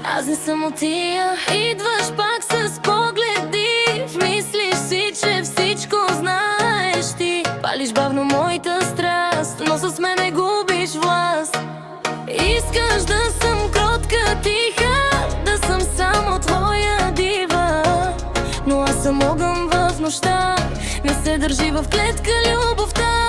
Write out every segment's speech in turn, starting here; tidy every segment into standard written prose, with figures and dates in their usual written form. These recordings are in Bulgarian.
Аз не съм от тия. Идваш пак с погледи, мислиш си, че всичко знаеш ти. Палиш бавно моята страст, но с мене губиш власт. Искаш да съм кротка, тиха, да съм само твоя дива. Но аз съм огън в нощта, не се държи в клетка любовта.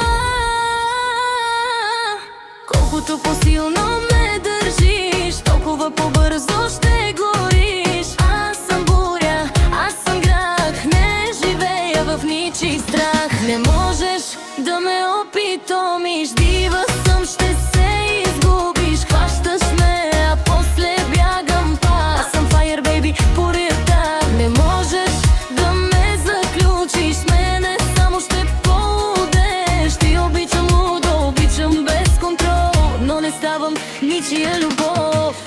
Колкото по-силно ме държиш, толкова по-бързо ще гориш. Аз съм буря, аз съм грах, не живея в ничий страх. Не можеш да ме опитомиш, дива съм, ще се изгубиш. Хващаш ме, а после бягам пак. Аз съм fire baby, бурята. Не можеш да ме заключиш, мене само ще полудеш. Ти обичам лудо, обичам без контрол, но не ставам ничия любов.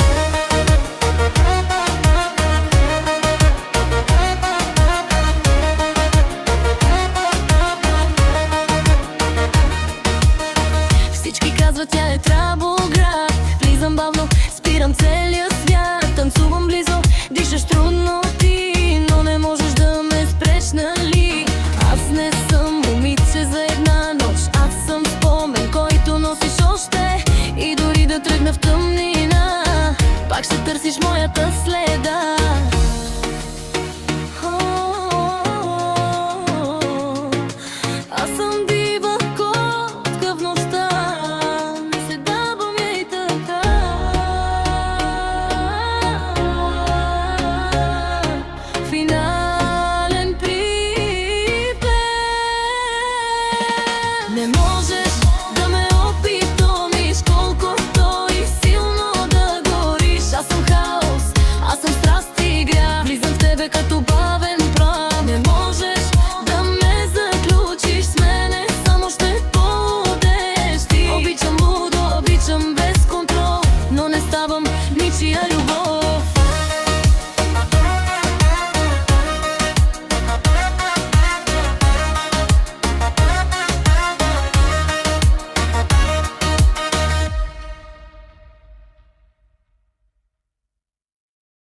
Всички казват, тя е трабоград. Влизам бавно, спирам целия свят. Танцувам близо, дишаш трудно ти, но не можеш да ме спреш, нали? Аз не съм момиче за една нощ, аз съм спомен, който носиш още. И дори да тръгна в тъмнина, пак ще търсиш моята следа.